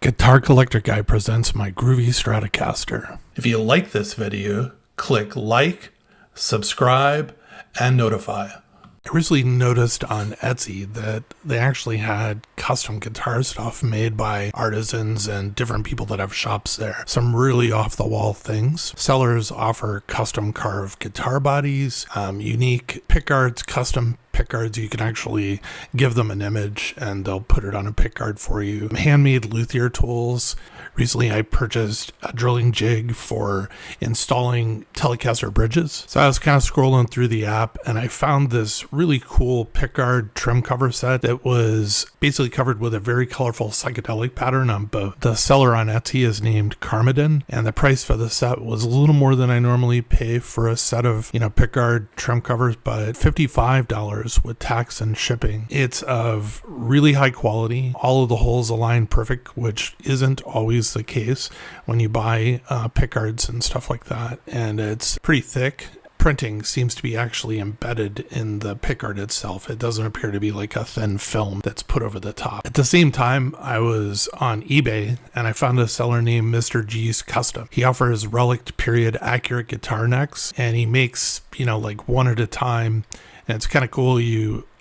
Guitar Collector Guy presents my Groovy Stratocaster. If you like this video, click like, subscribe, and notify. I recently noticed on Etsy that they actually had custom guitar stuff made by artisans and different people that have shops there. Some really off-the-wall things. Sellers offer custom carved guitar bodies, unique pickguards, custom pickguards. You can actually give them an image and they'll put it on a pickguard for you. Handmade luthier tools. Recently I purchased a drilling jig for installing Telecaster bridges. So I was kind of scrolling through the app and I found this really cool pickguard trim cover set that was basically covered with a very colorful psychedelic pattern on both. The seller on Etsy is named Carmedon, and the price for the set was a little more than I normally pay for a set of, pickguard trim covers, but $55 with tax and shipping. It's of really high quality. All of the holes align perfect, which isn't always the case when you buy pickguards and stuff like that. And it's pretty thick. Printing seems to be actually embedded in the pickguard itself. It doesn't appear to be like a thin film that's put over the top. At the same time, I was on eBay and I found a seller named Mr. G's Custom. He offers relic period accurate guitar necks, and he makes, like one at a time. And it's kind of cool.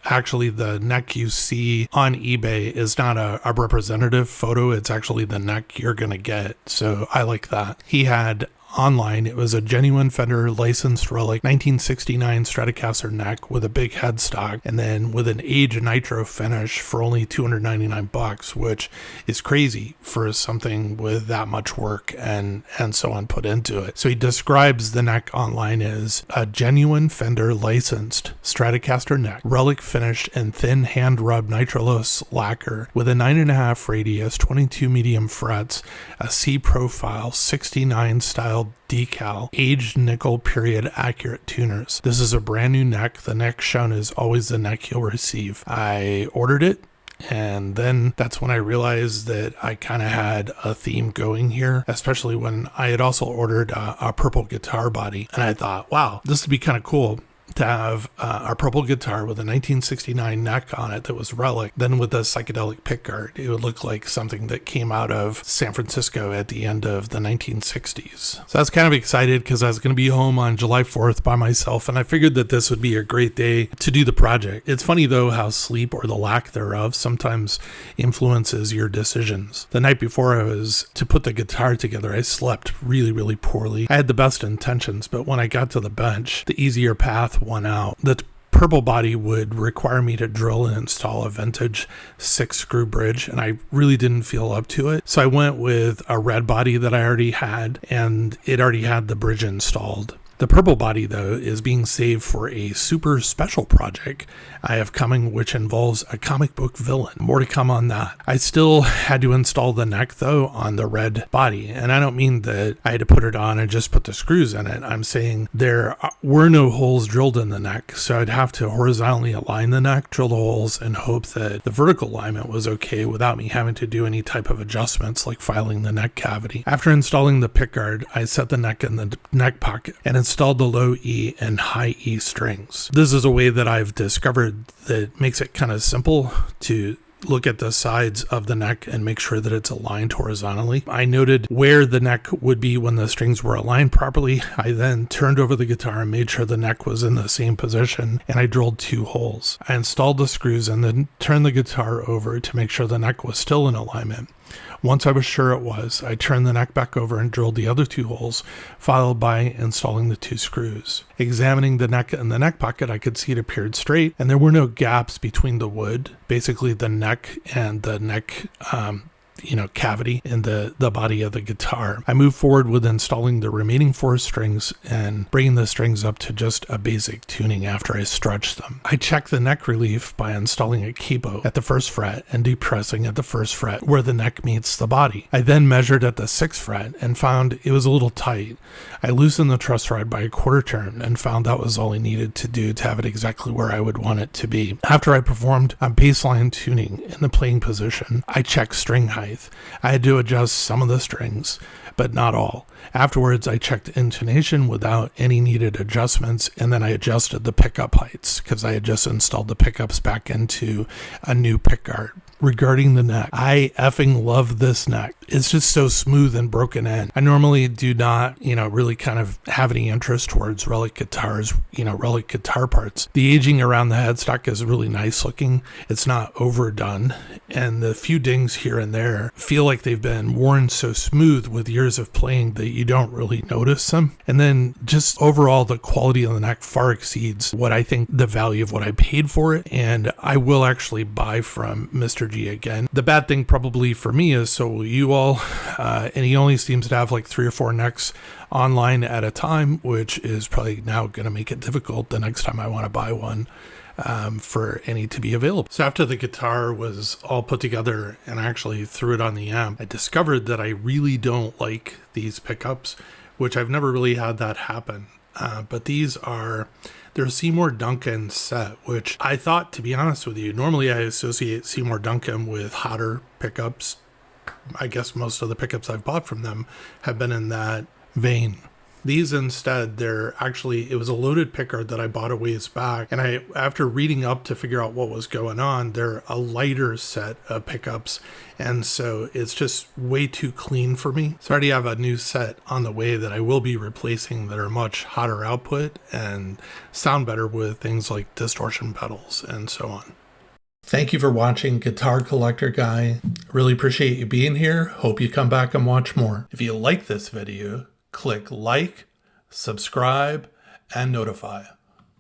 Actually, the neck you see on eBay is not a representative photo. It's actually the neck you're going to get. So I like that. He had online, it was a genuine Fender licensed relic 1969 Stratocaster neck with a big headstock, and then with an aged nitro finish for only $299, which is crazy for something with that much work and so on put into it. So he describes the neck online as a genuine Fender licensed Stratocaster neck, relic finished in thin hand rubbed nitrolose lacquer with a 9.5 radius, 22 medium frets, a C profile, 69 style decal, aged nickel period accurate tuners. This is a brand new neck. The neck shown is always the neck you'll receive. I ordered it, and then that's when I realized that I kind of had a theme going here, especially when I had also ordered a purple guitar body. And I thought, wow, this would be kind of cool to have a purple guitar with a 1969 neck on it that was relic, then with a psychedelic pickguard. It would look like something that came out of San Francisco at the end of the 1960s. So I was kind of excited because I was going to be home on July 4th by myself, and I figured that this would be a great day to do the project. It's funny though how sleep, or the lack thereof, sometimes influences your decisions. The night before I was to put the guitar together, I slept really, really poorly. I had the best intentions, but when I got to the bench, the easier path won out. The purple body would require me to drill and install a vintage 6-screw bridge, and I really didn't feel up to it. So I went with a red body that I already had, and it already had the bridge installed. The purple body, though, is being saved for a super special project I have coming, which involves a comic book villain. More to come on that. I still had to install the neck, though, on the red body. And I don't mean that I had to put it on and just put the screws in it. I'm saying there were no holes drilled in the neck, so I'd have to horizontally align the neck, drill the holes, and hope that the vertical alignment was okay without me having to do any type of adjustments like filing the neck cavity. After installing the pickguard, I set the neck in the neck pocket and installed the low E and high E strings. This is a way that I've discovered that makes it kind of simple to look at the sides of the neck and make sure that it's aligned horizontally. I noted where the neck would be when the strings were aligned properly. I then turned over the guitar and made sure the neck was in the same position, and I drilled 2 holes. I installed the screws and then turned the guitar over to make sure the neck was still in alignment. Once I was sure it was, I turned the neck back over and drilled the other 2 holes, followed by installing the 2 screws. Examining the neck and the neck pocket, I could see it appeared straight, and there were no gaps between the wood, basically the neck and the neck cavity in the body of the guitar. I moved forward with installing the remaining 4 strings and bringing the strings up to just a basic tuning after I stretched them. I checked the neck relief by installing a keyboard at the 1st fret and depressing at the 1st fret where the neck meets the body. I then measured at the 6th fret and found it was a little tight. I loosened the truss rod by a 1/4 turn and found that was all I needed to do to have it exactly where I would want it to be. After I performed a baseline tuning in the playing position, I checked string height. I had to adjust some of the strings, but not all. Afterwards, I checked intonation without any needed adjustments, and then I adjusted the pickup heights because I had just installed the pickups back into a new pickguard. regarding the neck. I effing love this neck. It's just so smooth and broken in. I normally do not, really kind of have any interest towards relic guitars, relic guitar parts. The aging around the headstock is really nice looking. It's not overdone. And the few dings here and there feel like they've been worn so smooth with years of playing that you don't really notice them. And then just overall, the quality of the neck far exceeds what I think the value of what I paid for it. And I will actually buy from Mr. G again. The bad thing probably for me is, so will you all. And he only seems to have like 3 or 4 necks online at a time, which is probably now going to make it difficult the next time I want to buy one for any to be available. So after the guitar was all put together and I actually threw it on the amp, I discovered that I really don't like these pickups, which I've never really had that happen. But these are... They're Seymour Duncan set, which I thought, to be honest with you, normally I associate Seymour Duncan with hotter pickups. I guess most of the pickups I've bought from them have been in that vein. These instead, it was a loaded pickguard that I bought a ways back. And after reading up to figure out what was going on, they're a lighter set of pickups. And so it's just way too clean for me. So I already have a new set on the way that I will be replacing that are much hotter output and sound better with things like distortion pedals and so on. Thank you for watching Guitar Collector Guy. Really appreciate you being here. Hope you come back and watch more. If you like this video, click like, subscribe, and notify.